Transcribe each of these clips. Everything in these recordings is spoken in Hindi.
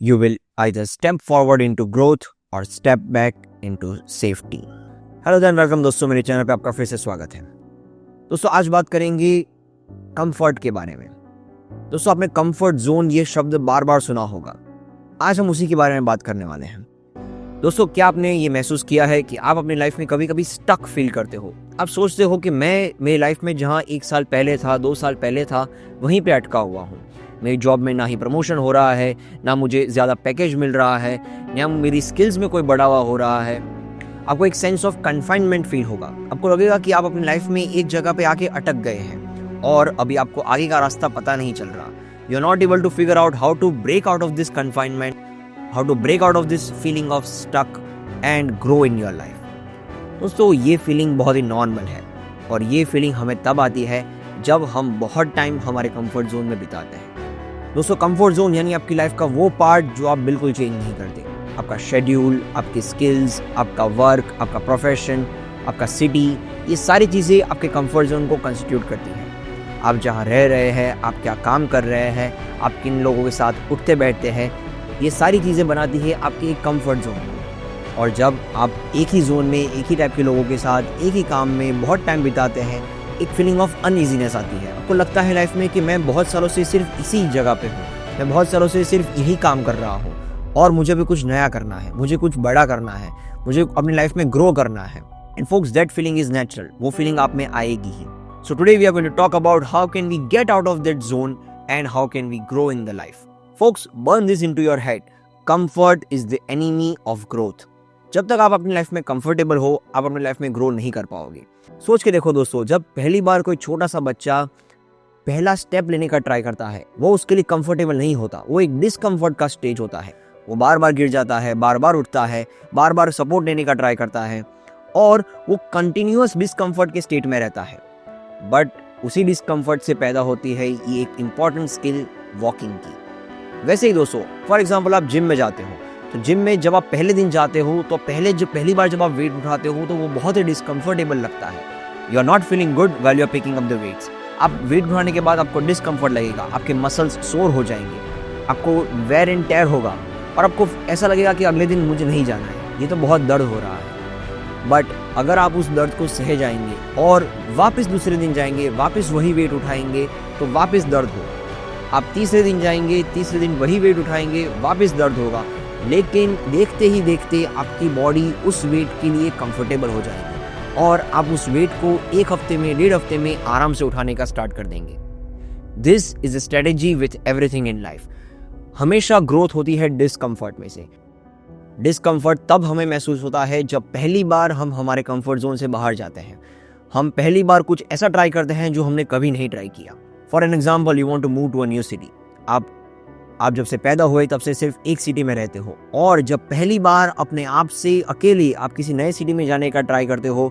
You will either step forward into growth or step back into safety. Hello than welcome दोस्तों, मेरे चैनल पे आपका फिर से स्वागत है। दोस्तों आज बात करेंगे कंफर्ट के बारे में। दोस्तों आपने कंफर्ट जोन ये शब्द बार बार सुना होगा। आज हम उसी के बारे में बात करने वाले हैं। दोस्तों क्या आपने ये महसूस किया है कि आप अपनी लाइफ में कभी कभी स्टक फील करते हो? आप सोचते हो कि मैं मेरी लाइफ में जहाँ 1 साल पहले था, 2 साल पहले था, वहीं पे अटका हुआ हूँ। मेरी जॉब में ना ही प्रमोशन हो रहा है, ना मुझे ज़्यादा पैकेज मिल रहा है, ना मेरी स्किल्स में कोई बढ़ावा हो रहा है। आपको एक सेंस ऑफ कन्फाइनमेंट फील होगा। आपको लगेगा कि आप अपनी लाइफ में एक जगह पे आके अटक गए हैं और अभी आपको आगे का रास्ता पता नहीं चल रहा। You are not able to figure out how to break out of this confinement, how to break out of this feeling of stuck and grow in your life. दोस्तों ये फीलिंग बहुत ही नॉर्मल है और ये फीलिंग हमें तब आती है जब हम बहुत टाइम हमारे कंफर्ट जोन में बिताते हैं। दोस्तों कंफर्ट जोन यानी आपकी लाइफ का वो पार्ट जो आप बिल्कुल चेंज नहीं करते। आपका शेड्यूल, आपकी स्किल्स, आपका वर्क, आपका प्रोफेशन, आपका सिटी, ये सारी चीज़ें आपके कंफर्ट जोन को कंस्टिट्यूट करती हैं। आप जहाँ रह रहे हैं, आप क्या काम कर रहे हैं, आप किन लोगों के साथ उठते बैठते हैं, ये सारी चीज़ें बनाती है आपके एक कंफर्ट जोन को। और जब आप एक ही जोन में एक ही टाइप के लोगों के साथ एक ही काम में बहुत टाइम बिताते हैं, एक फीलिंग ऑफ अनईजीनेस आती है। आपको लगता है लाइफ में कि मैं बहुत सालों से सिर्फ इसी जगह पे हूँ, मैं बहुत सालों से सिर्फ यही काम कर रहा हूँ और मुझे भी कुछ नया करना है, मुझे कुछ बड़ा करना है, मुझे अपनी लाइफ में ग्रो करना है। And folks that feeling is natural, वो फीलिंग आप में आएगी ही। So today we are going to talk about how can we get out of that zone and how can we grow in the life. Folks burn this into your head, comfort is the enemy of growth. जब तक आप अपनी लाइफ में कंफर्टेबल हो, आप अपनी लाइफ में ग्रो नहीं कर पाओगे। सोच के देखो दोस्तों, जब पहली बार कोई छोटा सा बच्चा पहला स्टेप लेने का ट्राई करता है, वो उसके लिए कंफर्टेबल नहीं होता, वो एक डिस्कम्फर्ट का स्टेज होता है। वो बार बार गिर जाता है, बार बार उठता है, बार बार सपोर्ट लेने का ट्राई करता है और वो कंटिन्यूअस डिस्कम्फर्ट के स्टेट में रहता है। बट उसी डिस्कम्फर्ट से पैदा होती है ये एक इंपॉर्टेंट स्किल, वॉकिंग की। वैसे ही दोस्तों फॉर एग्जाम्पल आप जिम में जाते हो, तो जिम में जब आप पहले दिन जाते हो तो पहली बार जब आप वेट उठाते हो तो वो बहुत ही डिस्कम्फर्टेबल लगता है। You are not feeling good while you are picking up the weights. आप वेट उठाने के बाद आपको डिस्कम्फर्ट लगेगा, आपके मसल्स सोर हो जाएंगे, आपको वेयर एंड टेयर होगा और आपको ऐसा लगेगा कि अगले दिन मुझे नहीं जाना है, ये तो बहुत दर्द हो रहा है। बट अगर आप उस दर्द को सह जाएंगे और वापस दूसरे दिन जाएंगे, वापस वही वेट उठाएंगे तो वापस दर्द होगा। आप तीसरे दिन जाएंगे, तीसरे दिन वही वेट उठाएंगे, वापस दर्द होगा। लेकिन देखते ही देखते आपकी बॉडी उस वेट के लिए कंफर्टेबल हो जाएगी और आप उस वेट को 1 हफ्ते में, 1.5 हफ्ते में आराम से उठाने का स्टार्ट कर देंगे। This is a strategy with everything in life. हमेशा ग्रोथ होती है डिस्कम्फर्ट में से। डिस्कम्फर्ट तब हमें महसूस होता है जब पहली बार हम हमारे कंफर्ट जोन से बाहर जाते हैं। हम पहली बार कुछ ऐसा ट्राई करते हैं जो हमने कभी नहीं ट्राई किया। For an example, you want to move to a new city. आप जब से पैदा हुए तब से सिर्फ एक सिटी में रहते हो और जब पहली बार अपने आप से अकेले आप किसी नए सिटी में जाने का ट्राई करते हो,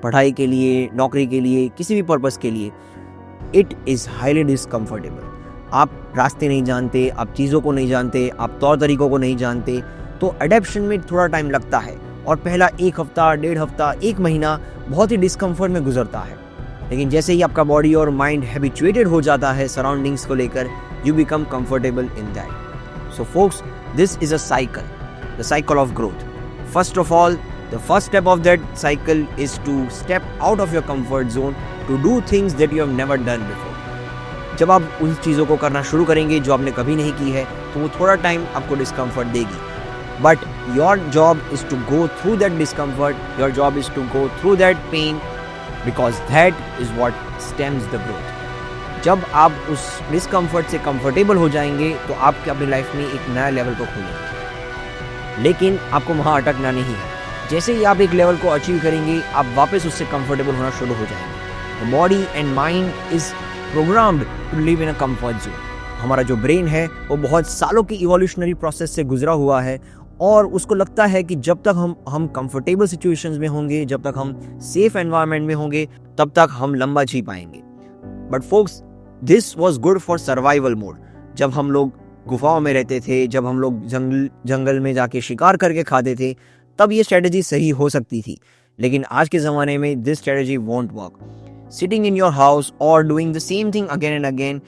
पढ़ाई के लिए, नौकरी के लिए, किसी भी पर्पस के लिए, इट इज़ हाईली डिस्कम्फर्टेबल। आप रास्ते नहीं जानते, आप चीज़ों को नहीं जानते, आप तौर तरीकों को नहीं जानते, तो अडेप्शन में थोड़ा टाइम लगता है और पहला 1 हफ्ता, 1.5 हफ्ता, 1 महीना बहुत ही डिस्कम्फर्ट में गुजरता है। लेकिन जैसे ही आपका बॉडी और माइंड हैबिचुएटेड हो जाता है सराउंडिंग्स को लेकर, you become comfortable in that. So folks, this is a cycle, the cycle of growth. First of all, the first step of that cycle is to step out of your comfort zone to do things that you have never done before. जब आप उन चीज़ों को करना शुरू करेंगे जो आपने कभी नहीं की है, तो वो थोड़ा टाइम आपको डिस्कम्फर्ट देगी। But your job is to go through that discomfort, your job is to go through that pain, because that is what stems the growth. जब आप उस डिस्कम्फर्ट से कंफर्टेबल हो जाएंगे तो आप अपनी लाइफ में एक नया लेवल को खोलेंगे। लेकिन आपको वहाँ अटकना नहीं है। जैसे ही आप एक लेवल को अचीव करेंगे, आप वापस उससे कंफर्टेबल होना शुरू हो जाएंगे। The body and mind is programmed to live in a comfort zone. हमारा जो ब्रेन है वो बहुत सालों की इवोल्यूशनरी प्रोसेस से गुजरा हुआ है और उसको लगता है कि जब तक हम कंफर्टेबल सिचुएशंस में होंगे, जब तक हम सेफ एनवायरनमेंट में होंगे, तब तक हम लंबा जी पाएंगे। But folks, this was good for survival mode. जब हम लोग गुफाओं में रहते थे, जब हम लोग जंगल में जाके शिकार करके खाते थे, तब ये स्ट्रेटजी सही हो सकती थी। लेकिन आज के ज़माने में this strategy won't work. Sitting in your house और doing the same thing again and again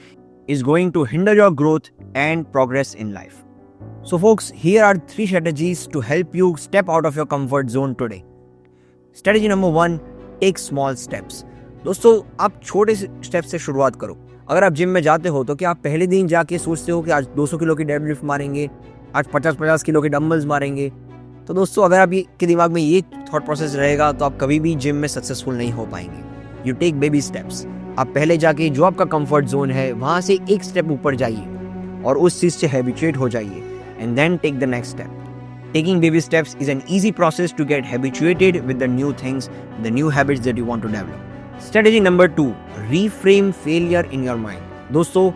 is going to hinder your growth and progress in life. So folks, here are 3 strategies to help you step out of your comfort zone today. Strategy number 1, take small steps. दोस्तों, आप छोटे स्टेप से शुरुआत करो। अगर आप जिम में जाते हो तो क्या आप पहले दिन जाके सोचते हो कि आज 200 किलो की डेडलिफ्ट मारेंगे, आज 50-50 किलो के डंबल्स मारेंगे? तो दोस्तों, अगर आप के दिमाग में ये थॉट प्रोसेस रहेगा तो आप कभी भी जिम में सक्सेसफुल नहीं हो पाएंगे। You take baby steps. आप पहले जाके जो आपका कंफर्ट जोन है वहाँ से एक स्टेप ऊपर जाइए और उस चीज़ से हैबिचुएट हो जाइए, and then take the next step. Taking baby steps is an easy process to get habituated with the new things, the new habits that you want to develop. Strategy number 2, reframe failure in your mind. दोस्तों,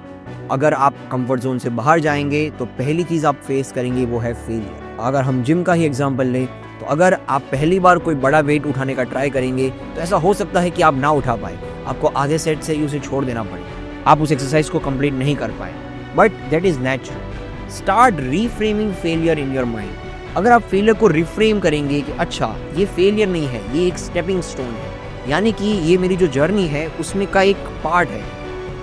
अगर आप कंफर्ट जोन से बाहर जाएंगे तो पहली चीज़ आप फेस करेंगे वो है फेलियर। अगर हम जिम का ही एग्जांपल लें तो अगर आप पहली बार कोई बड़ा वेट उठाने का ट्राई करेंगे तो ऐसा हो सकता है कि आप ना उठा पाए, आपको आधे सेट से ही उसे छोड़ देना पड़े, आप उस एक्सरसाइज को कंप्लीट नहीं कर पाए। But that is natural. Start reframing failure in your mind. अगर आप फेलियर को रिफ्रेम करेंगे कि अच्छा ये फेलियर नहीं है, ये एक स्टेपिंग स्टोन है, यानी कि ये मेरी जो जर्नी है उसमें का एक पार्ट है।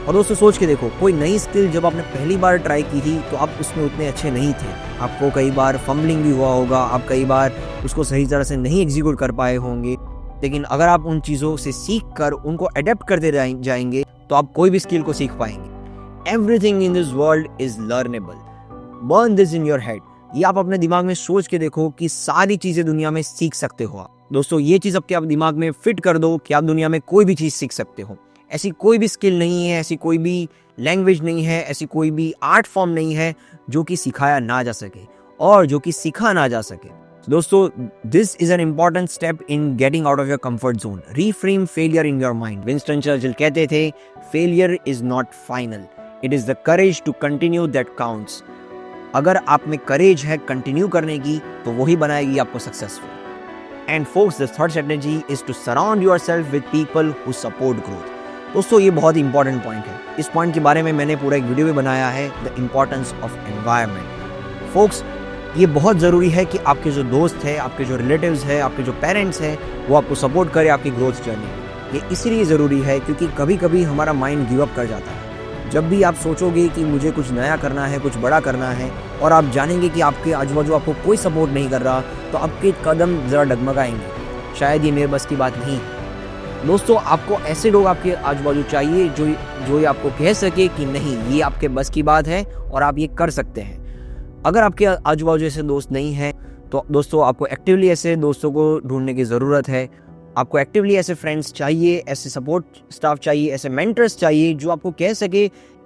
और दोस्तों, सोच के देखो, कोई नई स्किल जब आपने पहली बार ट्राई की थी तो आप उसमें उतने अच्छे नहीं थे, आपको कई बार फंबलिंग भी हुआ होगा, आप कई बार उसको सही तरह से नहीं एग्जीक्यूट कर पाए होंगे। लेकिन अगर आप उन चीज़ों से सीख कर उनको अडेप्ट करते जाएंगे तो आप कोई भी स्किल को सीख पाएंगे। Everything in this world is learnable. Burn this in your head. ये आप अपने दिमाग में सोच के देखो कि सारी चीजें दुनिया में सीख सकते हो आप। दोस्तों, ये चीज आपके दिमाग में फिट कर दो कि आप दुनिया में कोई भी चीज सीख सकते हो। ऐसी कोई भी स्किल नहीं है, ऐसी कोई भी लैंग्वेज नहीं है, ऐसी कोई भी आर्ट फॉर्म नहीं है जो कि सिखाया ना जा सके और जो कि सीखा ना जा सके। दोस्तों, this is an important step in getting out of your comfort zone. Reframe failure in your mind. Winston Churchill कहते थे, failure is not final, it is the courage to continue that counts. अगर आप में करेज है कंटिन्यू करने की तो वही बनाएगी आपको successful. And folks, the third strategy is to surround yourself with people who support growth. दोस्तों, ये बहुत ही इंपॉर्टेंट पॉइंट है। इस पॉइंट के बारे में मैंने पूरा एक वीडियो भी बनाया है, the importance of environment. Folks, ये बहुत ज़रूरी है कि आपके जो दोस्त हैं, आपके जो रिलेटिव्स हैं, आपके जो पेरेंट्स हैं, वो आपको सपोर्ट करें आपकी ग्रोथ जर्नी। ये इसलिए ज़रूरी है क्योंकि कभी कभी हमारा माइंड गिव अप कर जाता है। जब भी आप सोचोगे कि मुझे कुछ नया करना है, कुछ बड़ा करना है, और आप जानेंगे कि आपके आजू बाजू आपको कोई सपोर्ट नहीं कर रहा, तो आपके कदम ज़रा डगमगाएंगे, शायद ये मेरे बस की बात नहीं। दोस्तों, आपको ऐसे लोग आपके आजू बाजू चाहिए जो ये आपको कह सके कि नहीं, ये आपके बस की बात है और आप ये कर सकते हैं। अगर आपके आजू बाजू ऐसे दोस्त नहीं हैं तो दोस्तों, आपको एक्टिवली ऐसे दोस्तों को ढूंढने की ज़रूरत है। आपको एक्टिवली ऐसे फ्रेंड्स चाहिए, ऐसे सपोर्ट स्टाफ चाहिए, ऐसे मेंटर्स चाहिए जो आपको कह सके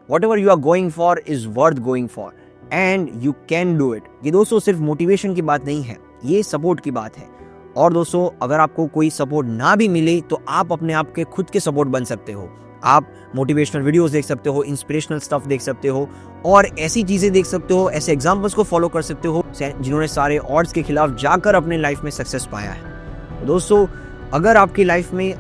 whatever you are going for is worth going for and you can do it. ये दोस्तों सिर्फ मोटिवेशन की बात नहीं है, ये सपोर्ट की बात है। और दोस्तों, अगर आपको कोई सपोर्ट ना भी मिले तो आप अपने आप के खुद के सपोर्ट बन सकते हो। आप मोटिवेशनल वीडियोस देख सकते हो, इंस्पिरेशनल स्टफ देख सकते हो और ऐसी चीज़ें देख सकते हो, ऐसे एग्जाम्पल्स को फॉलो कर सकते हो जिन्होंने सारे ऑड्स के खिलाफ जाकर अपने लाइफ में सक्सेस पाया है। दोस्तों, अगर आपकी लाइफ में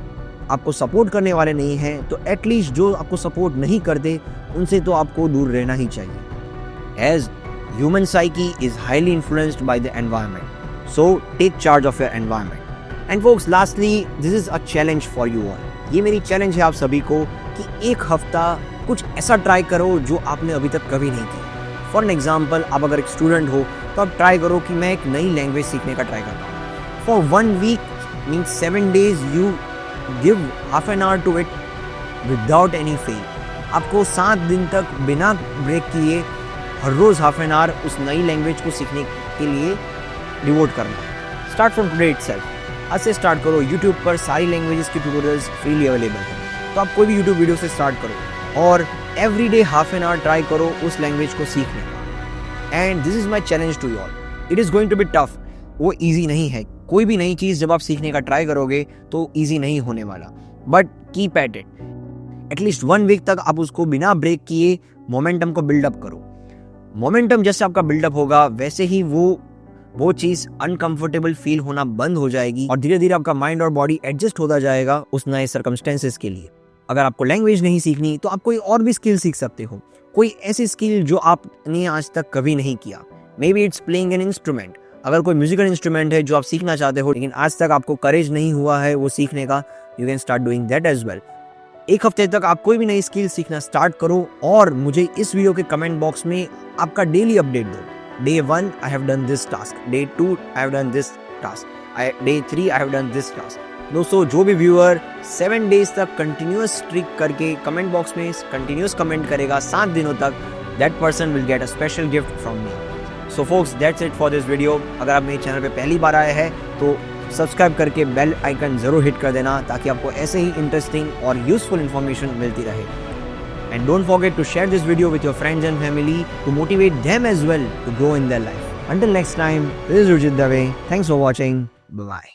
आपको सपोर्ट करने वाले नहीं हैं तो एटलीस्ट जो आपको सपोर्ट नहीं करते उनसे तो आपको दूर रहना ही चाहिए। As human psyche is highly influenced by the environment, so take charge of your environment. And folks, lastly, this is a challenge for you all. ये मेरी चैलेंज है आप सभी को कि एक हफ्ता कुछ ऐसा ट्राई करो जो आपने अभी तक कभी नहीं किया। फॉर एन एग्जाम्पल, आप अगर एक स्टूडेंट हो तो आप ट्राई करो कि मैं एक नई लैंग्वेज सीखने का ट्राई करता हूँ। For 1 week means 7 days you give half an hour to it without any fail। आपको 7 दिन तक बिना ब्रेक किए हर रोज हाफ एन आवर उस नई लैंग्वेज को सीखने के लिए डिवोट करना। Start from today itself. आज से स्टार्ट करो। यूट्यूब पर सारी लैंग्वेजेस की ट्यूटोरियल्स फ्रीली अवेलेबल हैं, तो आप कोई भी यूट्यूब वीडियो से स्टार्ट करो और every day half an hour try करो उस लैंग्वेज को सीखने का। And this is my challenge to you all. It is going to be tough, वो ईजी नहीं है। कोई भी नई चीज़ जब आप सीखने का ट्राई करोगे तो ईजी नहीं होने वाला, but keep at it. At least 1 week तक आप उसको बिना ब्रेक किए मोमेंटम को बिल्डअप करो। मोमेंटम जैसे आपका बिल्डअप होगा वैसे ही वो चीज़ अनकंफर्टेबल फील होना बंद हो जाएगी और धीरे धीरे आपका माइंड और बॉडी एडजस्ट होता जाएगा उस नए सर्कमस्टेंसेस के लिए। अगर आपको लैंग्वेज नहीं सीखनी तो आप कोई और भी स्किल सीख सकते हो, कोई ऐसी स्किल जो आपने आज तक कभी नहीं किया। May be it's playing an instrument. अगर कोई म्यूजिकल इंस्ट्रूमेंट है जो आप सीखना चाहते हो लेकिन आज तक आपको करेज नहीं हुआ है वो सीखने का, you can start doing that as well. 1 हफ्ते तक आप कोई भी नई स्किल सीखना स्टार्ट करो और मुझे इस वीडियो के कमेंट बॉक्स में आपका डेली अपडेट दो। Day 1 I have done this task, Day 2 I have done this task, Day 3 I have done this task. दोस्तों जो भी व्यूअर 7 डेज तक कंटिन्यूस स्ट्रिक करके कमेंट बॉक्स में कंटिन्यूस कमेंट करेगा 7 दिनों तक, that person will get a special gift from me. So focus that's it for this video. अगर आप मेरे चैनल पे पहली बार आए हैं तो सब्सक्राइब करके बेल आइकन ज़रूर हिट कर देना ताकि आपको ऐसे ही इंटरेस्टिंग और यूजफुल इन्फॉर्मेशन मिलती रहे. And don't forget to share this video with your friends and family to motivate them as well to grow in their life. Until next time, this is Rujit Dave. Thanks for watching. Bye-bye.